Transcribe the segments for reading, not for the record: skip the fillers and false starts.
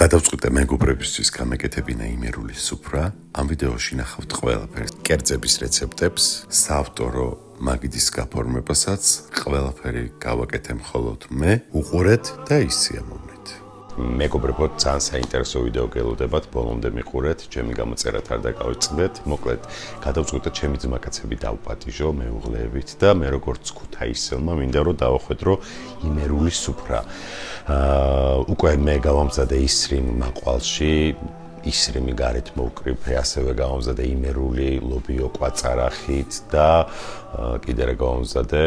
გადავწყვიტე მეგობრებისთვის გამეკეთებინა იმერული სუფრა. ამ ვიდეოში ნახავთ ყველაფერს, კერძების რეცეპტებს, საავტორო მაგიდის გაფორმებასაც, ყველაფერი გავაკეთე მხოლოდ მე. უყურეთ და ისიამოვნეთ. მეგობრებო, ძალიან საინტერესო ვიდეო გელოდებათ, ბოლომდე მიყურეთ, ჩემი გამოწერათ არ დაკავიწყდეთ. მოკლედ, გადავწყვიტე ჩემი ძმაკაცები დავპატიჟო მეუღლეებით და მე როგორც ქუთაისელმა მინდა რომ დავახვედრო იმერული სუფრა. უკვე მე გავამზადე ისრიმ მაყვალში, ისრიმი გარეთ მოვკრიფე, ასევე გავამზადე იმერული ლობიო კვაწარახით და კიდე რა გავამზადე,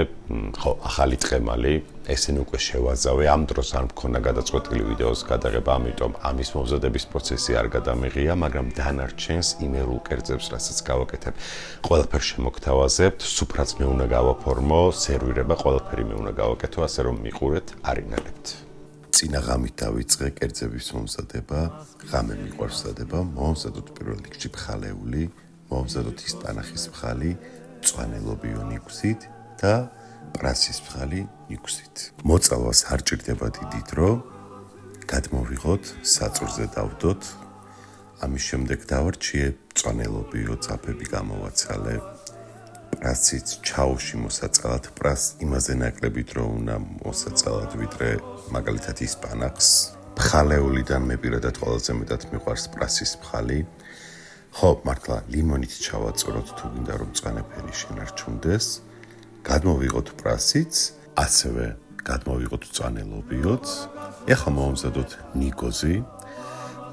ახალი ტყემალი. ესენი უკვე შევაზავე, ამ დროს არ მქონდა გადაწყვეტილი ვიდეოს გადაღება, ამიტომ ამის მომზადების პროცესი არ გადამიღია, მაგრამ დანარჩენს იმერულ კერძებს, რასაც გავაკეთებ, ყველაფერს შემოგთავაზებთ, სუფრაც მე უნდა გავაფორმო, სერვირება ყველაფერი მე უნდა გავაკეთო, ასე რომ მიყურეთ, არ ინერებთ. წინა ღამით დავიწყე კერძების მომზადება, ღამე მიყვარს მზადება, მომზადოთ პირველ რიგში ფხალეული, მომზადოთ ისპანახის ფხალი, მწვანე ლობიო ნიგვზით და პრასის ფხალი ნიგვზით. მოწალვას არ ჭირდება დიდი დრო, გადმოვიღოთ, საწურზე დავდოთ, ამის შემდეგ დავარჩიე მწვანე ლობიო ძაფები გამოვაცალე, პრასიც ჩაუში მოსაწალად, პრას იმაზე ნაკლები დრო უნდა მოსაწალად, ვიდრე მაგალითად ისპანახს. ფხალეულიდან მე პირადად ყველაზე მეტად მიყვარს პრასის ფხალი. ხო, მართლა ლიმონით ჩავაწუროთ თუ გინდა რომ მწვანე ფერი შენარჩუნდეს. გადმოვიღოთ პრასიც, ასევე გადმოვიღოთ მწვანე ლობიოც. ეხლა მოვამზადოთ ნიგოზი.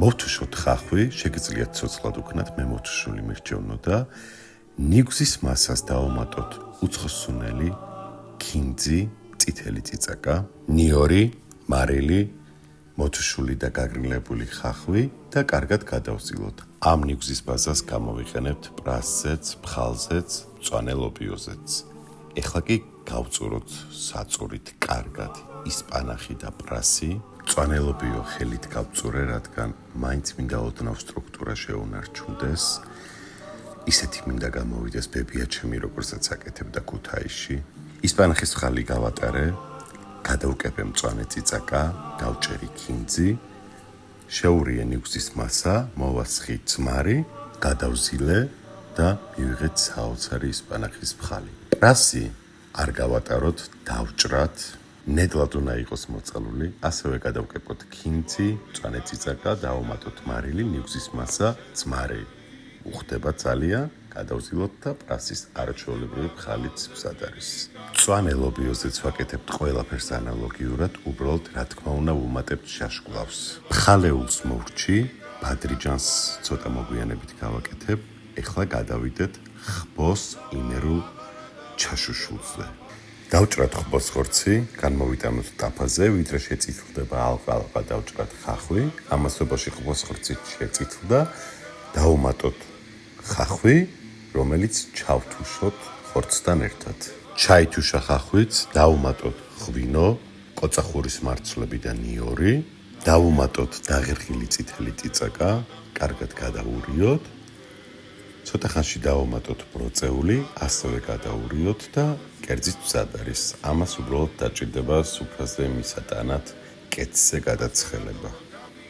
მოვთუშოთ ხახვი, შეგიძლიათ ცოცხლად უქნათ, მე მოვთუშული მირჩევნო და ნიგზის მასას დავუმატოთ უცხოსუნელი, ქინძი, წითელი წიწაკა, ნიორი, მარილი, მოვთუშული და გაგრილებული ხახვი და კარგად გადავზილოთ. ამ ნიგზის ბაზას გამოვიყენებთ პრასზეც, ფხალზეც, მწვანე ლობიოზეც. ეხლა კი გავწუროთ საწურით კარგად ისპანახი და პრასი. მწვანე ლობიო ხელით გავწურე, რადგან მაინც მინდა ოდნავ სტრუქტურა შეუნარჩუნდეს. ისეთი მინდა გამოვიდეს ბებია ჩემი, როგორცაც აკეთებდა ქუთაისში. ისპანახის ფხალი გავატარე, გადავკეპე მწვანე წიწაკა, დავჭერი ქინძი, შეურიე ნიგზის მასა, მოვასხი ძმარი, გადავზილე და მივიღეთ საოცარი ისპანახის ფხალი. პრასი არ გავატაროთ, დავჭრათ, ნედლად უნდა იყოს მოწალული, ასევე გადავკეპოთ ქინძი, მწვანე წიწაკა, დავუმატოთ მარილი, ნიგზის მასა, ძმარი. უხდება ძალიან, გადავზილოთ და პრასის არაჩვეულებრივი ფხალიც მზად არის. მწვანე ლობიოზეც ვაკეთებთ ყველაფერს ანალოგიურად, უბრალოდ რა თქმა უნდა ვუმატებთ შაშკლავს. ფხალეულს მოვრჩი, ბადრიჯანს ცოტა მოგვიანებით გავაკეთებ. ეხლა გადავიდეთ ხბოს იმერულ ჩაშუშულზე. დავჭრათ ხბოს ხორცი, განმოვიტანოთ ტაფაზე, ვიდრე შეწითლდება ალყა დავჭრათ ხახვი, ამასობაში ხბოს ხორცი შეწითლდა, დავუმატოთ ხახვი, რომელიც ჩავთუშოთ ხორცთან ერთად. ჩაითუშა ხახვიც, დავუმატოთ ღვინო, ყოწახურის მარცვლები და ნიორი, დავუმატოთ დაღერხილი წითელი წიწაკა, კარგად გადავურიოთ. ცოტა ხანში დავუმატოთ ბროწეული, ასევე გადაურიოთ და კერძით მზად არის. ამას უბრალოდ დაჭირდება სუფრაზე მისატანად კეცზე გადაცხელება.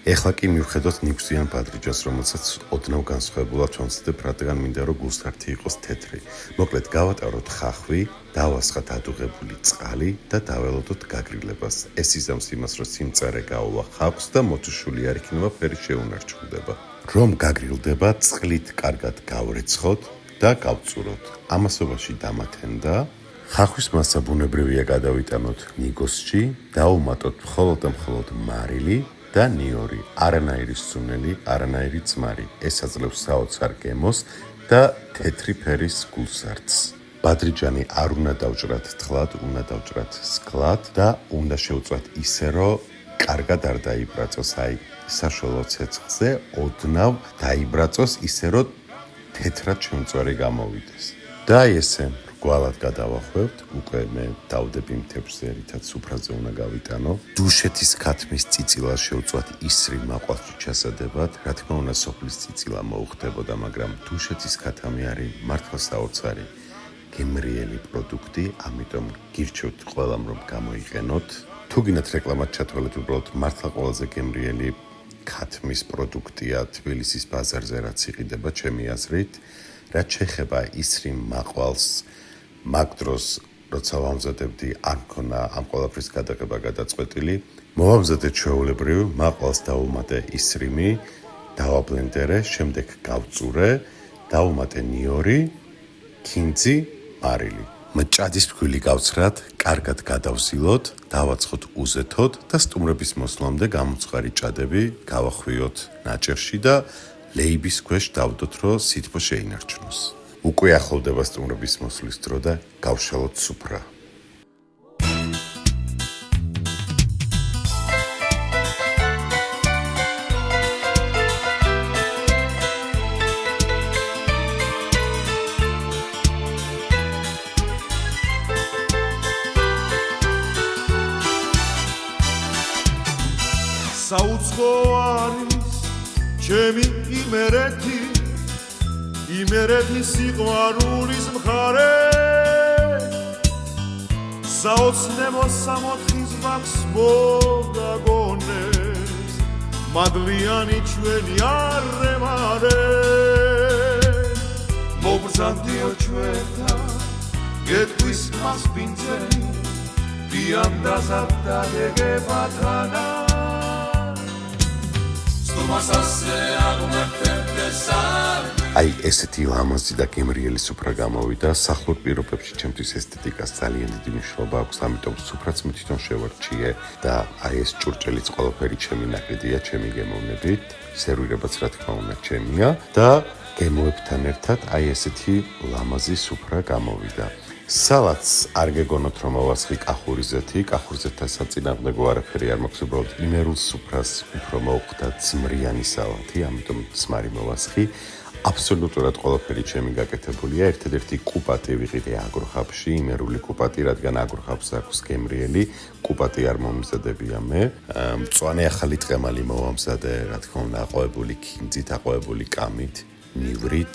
ეხლა კი მივხედოთ ნიგვზიან ბადრიჯანს, რომელსაც ოდნავ განსხვავებულად ვამზადებ, რადგან მინდა რომ გულსართი იყოს თეთრი. მოკლედ გავატაროთ ხახვი, დავასხათ ადუღებული წყალი და დაველოდოთ გაგრილებას. ეს იზამს იმას, რომ სიმწარე გაუვა ხახვს და მოთუშული არ იქნება, ფერი შეუნარჩუნდება. რომ გაგრილდება, წყლით კარგად გავრეცხოთ და გავწუროთ. ამასობაში დამათენდა. ხახვის მასა ბუნებრივია გადავიტანოთ ნიგოზში, დავუმატოთ მხოლოდ და მხოლოდ მარილი და ნიორი, არანაირი სუნელი, არანაირი ძმარი. ეს აძლევს საოცარ გემოს და თეთრი ფერის გულსართს. ბადრიჯანი არ უნდა დავჭრათ თხლად, უნდა დავჭრათ სკლად და უნდა შევწვათ ისე, რომ კარგად არ დაიბრაწოს, აი საშუალო ცეცხლზე, ოდნავ დაიბრაწოს ისე, რომ თეთრად შემწვარი გამოვიდეს. და ესე გვალად გადავახვევთ, უკვე მე დავდები მთებზე, რითაც სუფრაზე უნდა გავიტანო. დუშეთის ქათმის წიწილა შევწვათ ისრიმ მაყვალში ჩასადებად, რა თქმა უნდა სოფლის წიწილა მოუხდებოდა, მაგრამ დუშეთის ქათამი არის მართლა საოცარი გემრიელი პროდუქტი, ამიტომ გირჩევთ ყველამ რომ გამოიყენოთ. თუ გინდათ რეკლამად ჩათვალეთ, უბრალოდ მართლა ყველაზე გემრიელი ქათმის პროდუქტია თბილისის ბაზარზე, რაც იყიდება ჩემი აზრით. რაც შეეხება ისრიმ მაყვალს, მაგ დროს როცა ვამზადებდი, არ მქონა ამ ყველაფრის გადაღება გადაწყვეტილი. მოვამზადე ჩვეულებრივ, მაყვალს დავუმატე ისრიმი, დავაბლენდერე, შემდეგ გავწურე, დავუმატე ნიორი, ქინძი, მარილი. მჭადის ფქვილი გავცრათ, კარგად გადავსილოთ, დავაცხოთ უზეთოდ და სტუმრების მოსვლამდე გამოცხარი ჭადები გავახვიოთ ნაჭერში და ლეიბის ქვეშ დავდოთ, რომ სითბო შეინარჩუნოს. უკვე ახლოვდება სტუმრების მოსვლის დრო და გავშალოთ სუფრა. საუცხო არის ჩემი იმერეთი, იმერეთის სიყვარულის მხარე, საოცნებო სამოთხის ვაქს მოგაგონებს, მადლიანი ჩვენი არემარე. მობრძანდიო ჩვენთან, გეტყვის მასპინძელი, დიანდაზად დაგეგებათანა. აი ესეთი ლამაზი და გემრიელი სუფრა გამოვიდა. სახლურ პირობებში ჩემთვის ესთეტიკას ძალიან დიდი მნიშვნელობა აქვს, ამიტომ სუფრაც მე თვითონ შევარჩიე და აი ეს ჭურჭელიც ყველაფერი ჩემი ნაკიდია, ჩემი გემოვნებით, სერვირებაც რა თქმა უნდა ჩემია და გემოებთან ერთად აი ესეთი ლამაზი სუფრა გამოვიდა. სალატს არ გეგონოთ რომ მოვასხი კახურიზეთი, კახურიზეთთან საწინააღმდეგო არაფერი არ მაქვს, უბრალოდ იმერულ სუფრას უფრო მოვხდა ძმრიანი სალატი, ამიტომ ძმარი მოვასხი. აბსოლუტურად ყველაფერი ჩემი გაკეთებულია. ერთადერთი კუპატი ვიყიდე აგროხაბში, იმერული კუპატი, რადგან აგროხაბს აქვს გემრიელი, კუპატი არ მომზადებია მე. მწვანე ახალი ტყემალი მოვამზადე, რა თქმა უნდა, აყვავებული ქინძით, აყვავებული კამით, ნივრით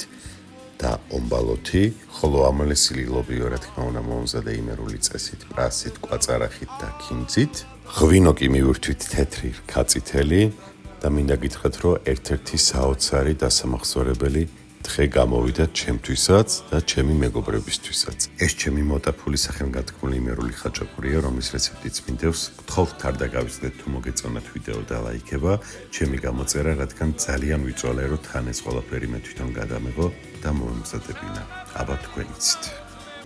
და ომბალოთი, ხოლო ამალესი ლილობიო, რა თქმა უნდა, მომზადე იმერული წესით, პრასით, კვაწარახით და ქინძით. ღვინო კი მივირთვით თეთრი, რქაწითელი და მინდა გითხრათ, რომ ერთ-ერთი საოცარი დასამახსოვრებელი დღე გამოვიდა ჩემთვისაც და ჩემი მეგობრებისთვისაც. ეს ჩემი მოტაფული სახელგანთქმული იმერული ხაჭაპურია, რომლის რეცეპტიც მინდევს. გთხოვთ არ დაგავიწყდეთ თუ მოგეწონათ ვიდეო და ლაიქება, ჩემი გამოწერა, რადგან ძალიან ვიწვალე, რომ თან ეს ყველაფერი მე თვითონ გადამეღო და მომემზადებინა. აბა თქვენ იცით.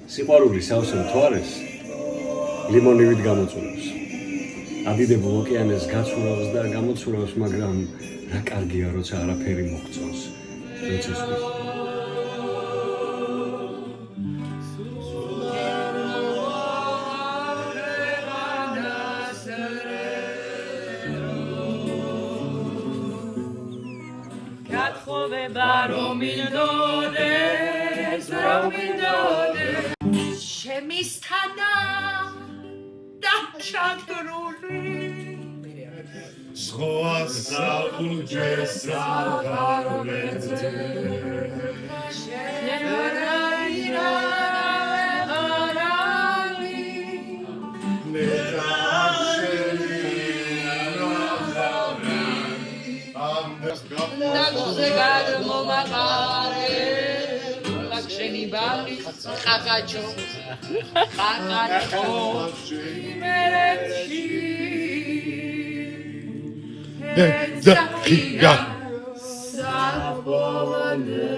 სიყვარული სავსე მთვარეს ლიმონივით გამოწურავს. ადიდებულ ოკეანეს გაცურავს და გამოცურავს, მაგრამ რა კარგია, როცა არაფერი მოგწონს. როცესთვის. შემისთანა და ჩაგდრული ზღვას საუჯეს აღარვეზე შენი ბალი ყაყაჩო ყაყაჩო მერეში ზახია საბოლე